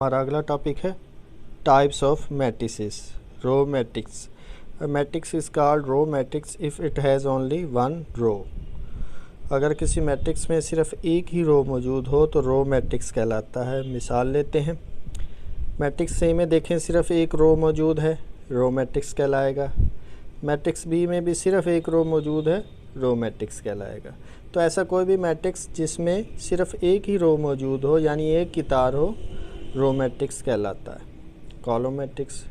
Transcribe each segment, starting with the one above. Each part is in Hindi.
हमारा अगला टॉपिक है types of matrices. Row matrix. A matrix is called row matrix if it has only one row. अगर किसी मैट्रिक्स में सिर्फ एक ही रो मौजूद हो तो रो मैट्रिक्स कहलाता है। मिसाल लेते हैं, मैट्रिक्स ए में देखें सिर्फ एक रो मौजूद है, रो मैट्रिक्स कहलाएगा। मैट्रिक्स बी में भी सिर्फ एक रो मौजूद है, रो मैट्रिक्स कहलाएगा। तो ऐसा कोई भी मैट्रिक्स जिसमें सिर्फ एक ही रो मौजूद हो यानी एक की तार हो, रो मैट्रिक्स कहलाता है। Column matrix.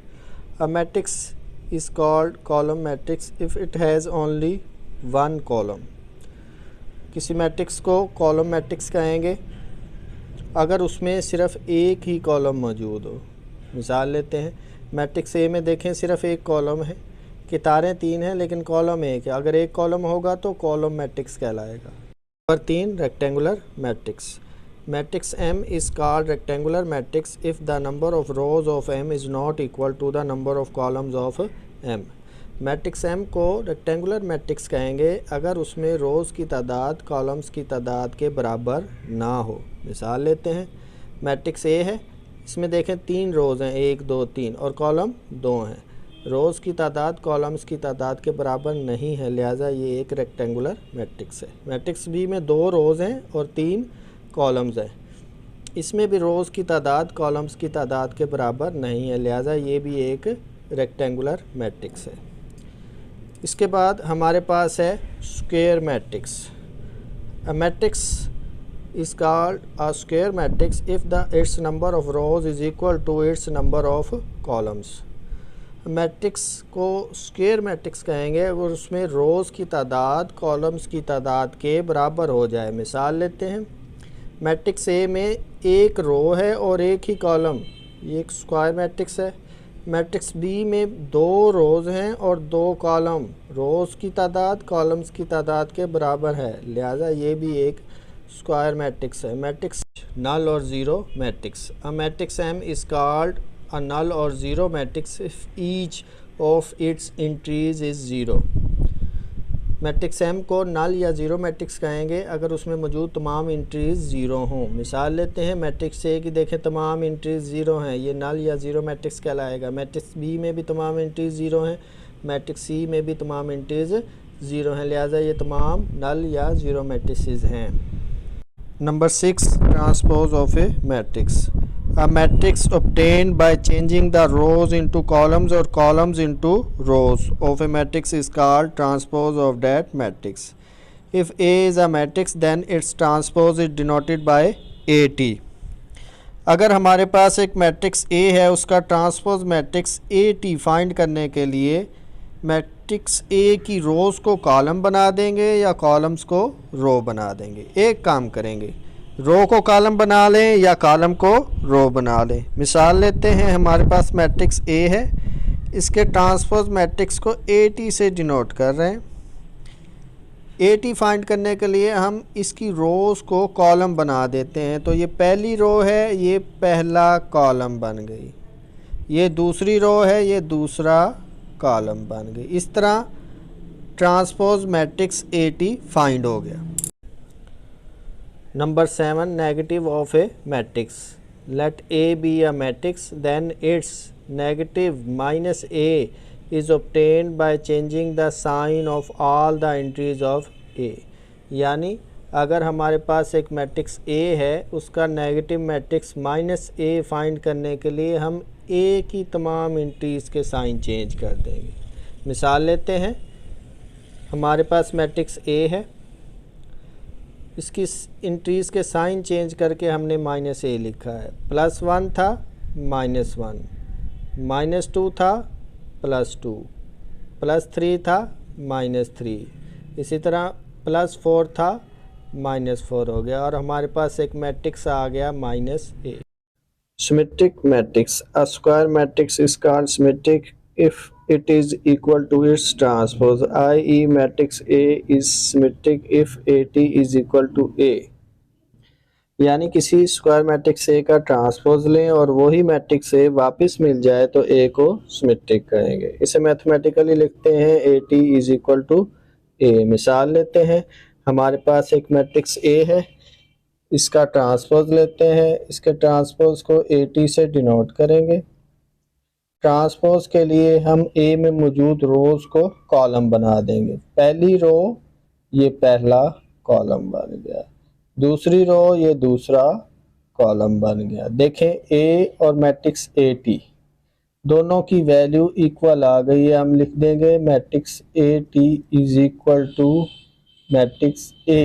A matrix is called column matrix if it has only one column. किसी मैट्रिक्स को कॉलम मैट्रिक्स कहेंगे अगर उसमें सिर्फ एक ही कॉलम मौजूद हो। मिसाल लेते हैं, मैट्रिक्स ए में देखें सिर्फ एक कॉलम है, कितारें तीन हैं लेकिन कॉलम एक है। अगर एक कॉलम होगा तो कॉलम मैट्रिक्स कहलाएगा। Number 3, rectangular matrix. Matrix M is called rectangular matrix if the number of rows of M is not equal to the number of columns of M. Matrix M को रेक्टेंगुलर मैट्रिक्स कहेंगे अगर उसमें रोज़ की तादाद कॉलम्स की तादाद के बराबर ना हो। मिसाल लेते हैं, मैट्रिक्स A है, इसमें देखें 3 रोज़ हैं, 1 2 3, और कॉलम 2 हैं। रोज़ की तादाद कॉलम्स की तादाद के बराबर नहीं है, लिहाजा ये एक रेक्टेंगुलर मैट्रिक्स है। मैट्रिक्स B में 2 रोज़ हैं और 3 कॉलम्स है, इसमें भी रोज़ की तादाद कॉलम्स की तादाद के बराबर नहीं है, लिहाजा ये भी एक रेक्टेंगुलर मैट्रिक्स है। इसके बाद हमारे पास है square matrix. A matrix is called a square matrix if the its number of rows is equal to its number of columns. Matrix को स्क्वायर मैट्रिक्स कहेंगे वो उसमें रोज़ की तादाद कॉलम्स की तादाद के बराबर हो जाए। मिसाल लेते हैं, मैट्रिक्स ए में एक रो है और एक ही कॉलम, ये एक स्क्वायर मैट्रिक्स है। मैट्रिक्स बी में 2 रोज़ हैं और 2 कॉलम, रोज़ की तादाद कॉलम्स की तादाद के बराबर है, लिहाजा ये भी एक स्क्वायर मैट्रिक्स है। Matrix null or zero matrix. A matrix M is called a null or zero matrix if each of its entries is zero. Matrix M को नल या ज़ीरो मैट्रिक्स कहेंगे अगर उसमें मौजूद तमाम एंट्रीज़ ज़ीरो हों। मिसाल लेते हैं, मैट्रिक्स ए की देखें तमाम एंट्रीज़ ज़ीरो हैं, ये नल या ज़ीरो मैट्रिक्स कहलाएगा। मैट्रिक्स बी में भी तमाम एंट्रीज़ ज़ीरो हैं, मैट्रिक्स सी में भी तमाम एंट्रीज़ ज़ीरो हैं, लिहाजा ये तमाम नल या ज़ीरो मैट्रिसेस हैं। Number 6, transpose of A matrix. A matrix obtained by changing the rows into columns or columns into rows of a matrix is called transpose of that matrix. If A is a matrix then its transpose is denoted by AT. अगर हमारे पास एक मैट्रिक्स A है, उसका ट्रांसपोज मैट्रिक्स AT फाइंड करने के लिए मैट्रिक्स A की रोज़ को कॉलम बना देंगे या कॉलम्स को रो बना देंगे। एक काम करेंगे, रो को कॉलम बना लें या कॉलम को रो बना लें। मिसाल लेते हैं, हमारे पास मैट्रिक्स ए है, इसके ट्रांसपोज मैट्रिक्स को AT से डिनोट कर रहे हैं। AT फाइंड करने के लिए हम इसकी रोज़ को कॉलम बना देते हैं, तो ये पहली रो है, ये पहला कॉलम बन गई, ये दूसरी रो है, ये दूसरा कॉलम बन गई। इस तरह ट्रांसपोज मैट्रिक्स AT फाइंड हो गया। Number 7, negative of a matrix. Let A be a matrix, then its negative minus A is obtained by changing the sign of all the entries of A. यानी अगर हमारे पास एक मैट्रिक्स A है, उसका negative matrix minus A find करने के लिए हम A की तमाम एंट्रीज़ के साइन चेंज कर देंगे। मिसाल लेते हैं, हमारे पास मैट्रिक्स A है, इसकी एंट्रीज़ के साइन चेंज करके हमने -A लिखा है। +1 था -1, -2 था +2, +3 था -3, इसी तरह +4 था -4 हो गया और हमारे पास एक मैट्रिक्स आ गया -A। Symmetric matrix. A square matrix is called symmetric if it is equal to its transpose, i.e. matrix A is symmetric if AT is equal to A। यानी किसी स्क्वायर मैट्रिक्स A का ट्रांसपोज लें और वही मैट्रिक्स A वापस मिल जाए तो A को सिमेट्रिक कहेंगे। इसे मैथमेटिकली लिखते हैं AT is equal to A। मिसाल लेते हैं, हमारे पास एक मैट्रिक्स A है, इसका ट्रांसपोज लेते हैं, इसके ट्रांसपोज को AT से डिनोट करेंगे। ट्रांसपोज के लिए हम A में मौजूद रोज को कॉलम बना देंगे। पहली रो ये पहला कॉलम बन गया, दूसरी रो ये दूसरा कॉलम बन गया। देखें A और मैट्रिक्स AT दोनों की वैल्यू इक्वल आ गई है। हम लिख देंगे matrix AT is equal to matrix A।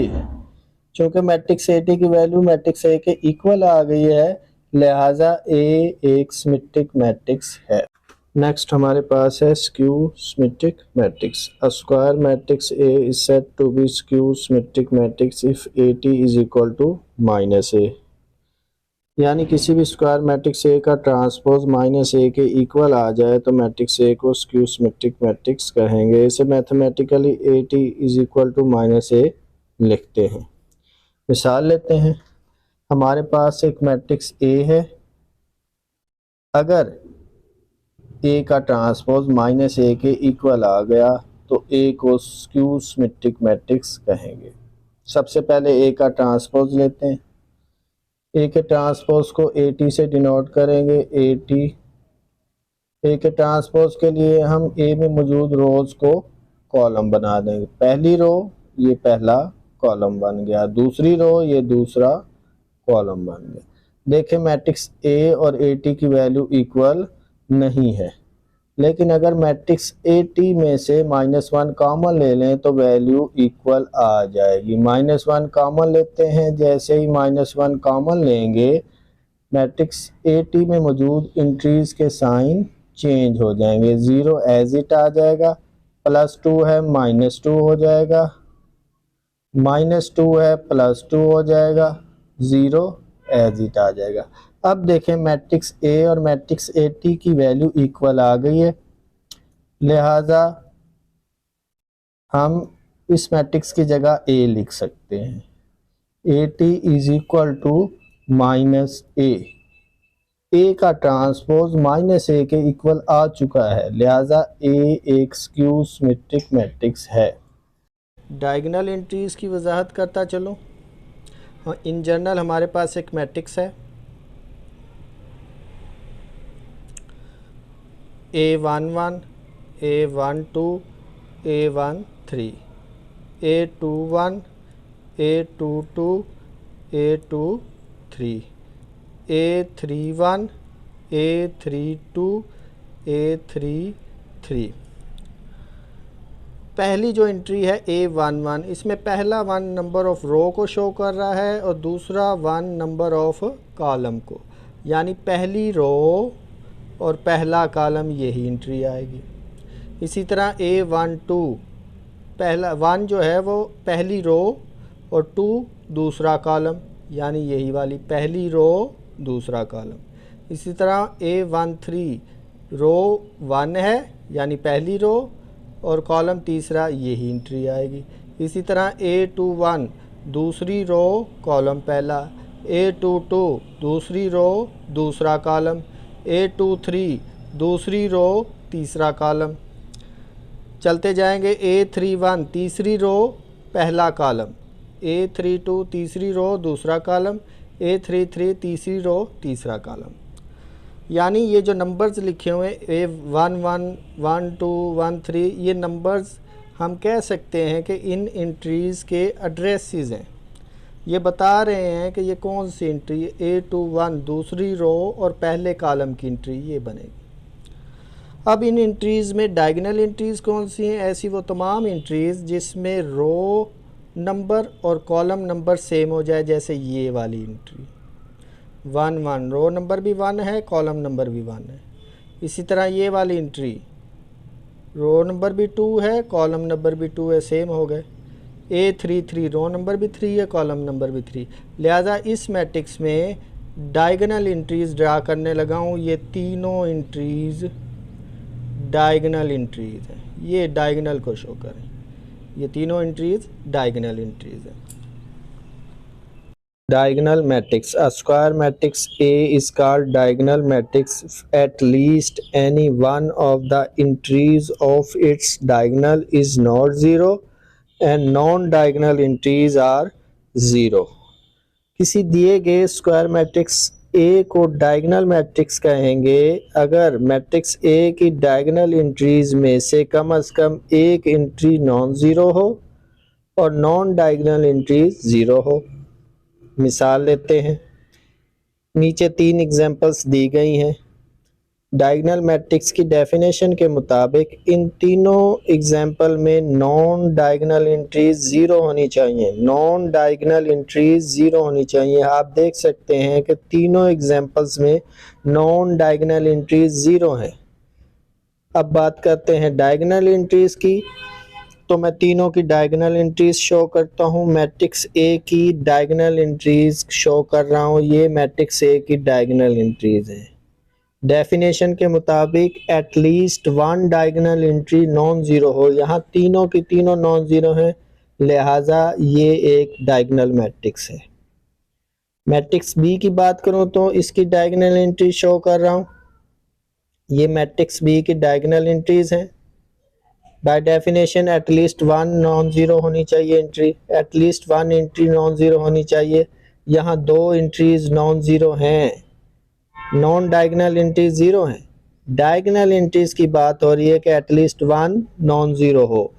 चूँकि मैट्रिक्स AT की वैल्यू मैट्रिक्स A के इक्वल आ गई है, लिहाजा A एक सिमेट्रिक मैट्रिक्स है। नेक्स्ट हमारे पास है skew symmetric matrix. A square matrix A is said to be skew symmetric matrix if AT is equal to -A। यानी किसी भी स्क्वायर मैट्रिक्स A का ट्रांसपोज -A के इक्वल आ जाए तो मैट्रिक्स A को स्क्यू सिमेट्रिक मैट्रिक्स कहेंगे। इसे mathematically AT is equal to -A लिखते हैं। मिसाल लेते हैं, हमारे पास एक मैट्रिक्स A है। अगर A का ट्रांसपोज -A के इक्वल आ गया तो A को स्क्यू सिमेट्रिक मैट्रिक्स कहेंगे। सबसे पहले A का ट्रांसपोज लेते हैं। A के ट्रांसपोज को AT से डिनोट करेंगे। AT A के ट्रांसपोज के लिए हम A में मौजूद रोज को कॉलम बना देंगे। पहली रो ये पहला कॉलम बन गया, दूसरी रो ये दूसरा कॉलम बन गया। देखें मैट्रिक्स A और AT की वैल्यू इक्वल नहीं है, लेकिन अगर मैट्रिक्स AT में से -1 कॉमन ले लें तो वैल्यू इक्वल आ जाएगी। -1 कॉमन लेते हैं, जैसे ही -1 कॉमन लेंगे मैट्रिक्स AT में मौजूद इंट्रीज के साइन चेंज हो जाएंगे। 0 एज इट आ जाएगा, +2 है -2 हो जाएगा, -2 है +2 हो जाएगा, 0 एज इट आ जाएगा। अब देखें मैट्रिक्स A और मैट्रिक्स AT की वैल्यू इक्वल आ गई है, लिहाजा हम इस मैट्रिक्स की जगह A लिख सकते हैं। AT is equal to -A। A का ट्रांसपोज -A के इक्वल आ चुका है, लिहाजा A एक स्क्यू सिमेट्रिक मैट्रिक्स है। डायगोनल एंट्रीज की वजाहत करता चलो। इन जनरल हमारे पास एक मैट्रिक्स है A11, A12, A13, A21, A22, A23, A31, A32, A33। पहली जो एंट्री है A11, इसमें पहला 1 नंबर ऑफ रो को शो कर रहा है और दूसरा 1 नंबर ऑफ कॉलम को, यानी पहली रो और पहला कॉलम यही एंट्री आएगी। इसी तरह A12 पहला 1 जो है वो पहली रो और 2 दूसरा कॉलम, यानी यही वाली पहली रो दूसरा कॉलम। इसी तरह A13 रो 1 है यानी पहली रो और कॉलम तीसरा, यही एंट्री आएगी। इसी तरह A21 दूसरी रो कॉलम पहला, A22 दूसरी रो दूसरा कॉलम, A23 दूसरी रो तीसरा कॉलम। चलते जाएंगे A31 तीसरी रो पहला कॉलम, A32 तीसरी रो दूसरा कॉलम, A33 तीसरी रो तीसरा कॉलम। यानी ये जो नंबर्स लिखे हुए A11, 1, 2, 1, 3, ये नंबर्स हम कह सकते हैं कि इन एंट्रीज़ के एड्रेसेस हैं। ये बता रहे हैं कि ये कौन सी एंट्री है। A21 दूसरी रो और पहले कॉलम की एंट्री ये बनेगी। अब इन एंट्रीज़ में डायगोनल एंट्रीज़ कौन सी हैं? ऐसी वो तमाम एंट्रीज़ जिसमें रो नंबर और कॉलम नंबर सेम हो जाए, जैसे ये वाली एंट्री 1, 1 रो नंबर भी 1 है, कॉलम नंबर भी 1 है। इसी तरह ये वाली एंट्री रो नंबर भी 2 है, कॉलम नंबर भी 2 है, सेम हो गए। A33 रो नंबर भी 3 है, कॉलम नंबर भी 3। लिहाजा इस मैट्रिक्स में डायगोनल एंट्रीज़ ड्रा करने लगा हूँ। ये तीनों एंट्रीज़ डायगोनल एंट्रीज़ हैं, ये डायगोनल को शो करें। ये तीनों एंट्रीज़ डायगोनल एंट्रीज़ हैं। Diagonal matrix. A square matrix A is called diagonal matrix if at least any one of the entries of its diagonal is not 0 and non-diagonal entries are 0. किसी दिए गए स्क्वायर मैट्रिक्स ए को डायगोनल मैट्रिक्स कहेंगे अगर मैट्रिक्स ए की डायगोनल एंट्रीज में से कम एक एंट्री नॉन ज़ीरो हो और नॉन डायगोनल एंट्रीज ज़ीरो हो। मिसाल लेते हैं, नीचे 3 एग्जांपल्स दी गई हैं। डायगोनल मैट्रिक्स की डेफिनेशन के मुताबिक इन तीनों एग्जाम्पल में नॉन डायगोनल एंट्रीज ज़ीरो होनी चाहिए। नॉन डायगोनल एंट्रीज ज़ीरो होनी चाहिए। आप देख सकते हैं कि तीनों एग्जाम्पल्स में नॉन डायगोनल एंट्रीज ज़ीरो हैं। अब बात करते हैं डायगोनल एंट्रीज की, तो मैं तीनों की डायगोनल एंट्रीज शो करता हूँ। मैट्रिक्स ए की डायगोनल एंट्रीज शो कर रहा हूँ। ये मैट्रिक्स ए की डायगोनल एंट्रीज है। डेफिनेशन के मुताबिक at least one diagonal entry non zero हो। यहाँ तीनों की तीनों नॉन ज़ीरो हैं, लिहाजा ये एक डायगोनल मैट्रिक्स है। मैट्रिक्स बी की बात करूँ तो इसकी डायगोनल एंट्री शो कर रहा हूँ। ये मैट्रिक्स बी की डायगोनल एंट्रीज हैं। By definition at least one non zero होनी चाहिए entry, at least one entry non zero होनी चाहिए। यहाँ 2 एंट्रीज नॉन ज़ीरो हैं, नॉन डायगोनल एंट्रीज ज़ीरो हैं। डायगोनल एंट्रीज की बात हो रही है कि एटलीस्ट वन नॉन ज़ीरो हो,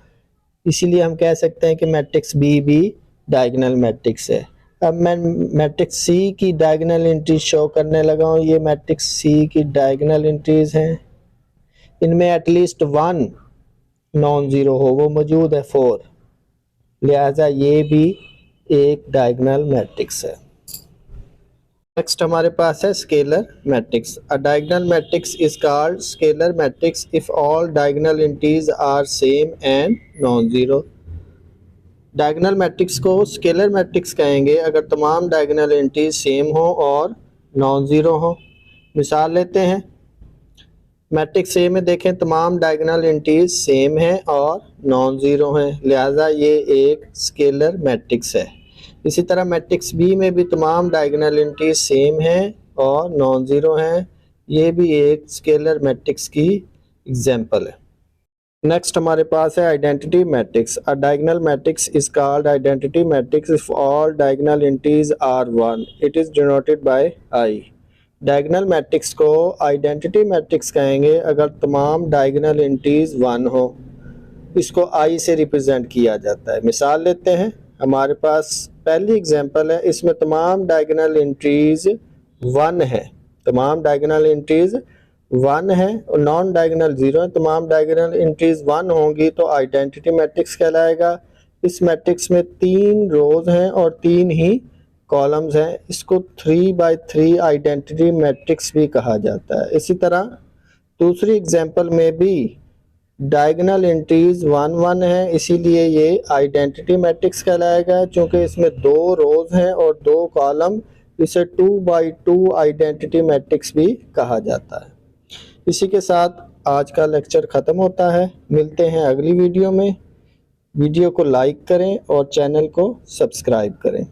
इसीलिए हम कह सकते हैं कि मैट्रिक्स बी भी डायगोनल मैट्रिक्स है। अब मैं मैट्रिक्स सी की डायगोनल एंट्रीज शो करने लगा हूँ। ये मैट्रिक्स सी की डायगोनल एंट्रीज हैं। इनमें एटलीस्ट वन नॉन ज़ीरो हो, वो मौजूद है 4, लिहाजा ये भी एक डायगोनल मैट्रिक्स है। नेक्स्ट हमारे पास है scalar matrix. A diagonal matrix is called scalar matrix if all diagonal entries are same and non zero. Diagonal matrix को स्केलर मैट्रिक्स कहेंगे अगर तमाम डायगोनल एंट्रीज सेम हो और नॉन ज़ीरो हो। मिसाल लेते हैं, मैट्रिक्स ए में देखें तमाम डायगोनल एंट्रीज सेम हैं और नॉन ज़ीरो हैं, लिहाजा ये एक स्केलर मैट्रिक्स है। इसी तरह मैट्रिक्स बी में भी तमाम डायगोनल एंट्रीज सेम हैं और नॉन ज़ीरो हैं, ये भी एक स्केलर मैट्रिक्स की एग्जांपल है। नेक्स्ट हमारे पास है identity matrix. A diagonal matrix is called identity matrix if all diagonal entries are one. It is denoted by I. Diagonal matrix को आइडेंटिटी मैट्रिक्स कहेंगे अगर तमाम डायगोनल एंट्रीज वन हो। इसको आई से रिप्रेजेंट किया जाता है। मिसाल लेते हैं, हमारे पास पहली एग्जांपल है, इसमें तमाम डायगोनल एंट्रीज वन है। तमाम डायगोनल एंट्रीज वन है और नॉन डायगोनल ज़ीरो है। तमाम डायगोनल एंट्रीज वन होंगी तो आइडेंटिटी मैट्रिक्स कहलाएगा। इस मैट्रिक्स में 3 रोज हैं और 3 ही कॉलम्स हैं। इसको 3x3 आइडेंटिटी मैट्रिक्स भी कहा जाता है। इसी तरह दूसरी एग्जांपल में भी डायगोनल एंट्रीज 1 1 है, इसीलिए ये आइडेंटिटी मैट्रिक्स कहलाएगा। चूँकि इसमें 2 रोज हैं और 2 कॉलम, इसे 2x2 आइडेंटिटी मैट्रिक्स भी कहा जाता है। इसी के साथ आज का लेक्चर ख़त्म होता है। मिलते हैं अगली वीडियो में। वीडियो को लाइक करें और चैनल को सब्सक्राइब करें।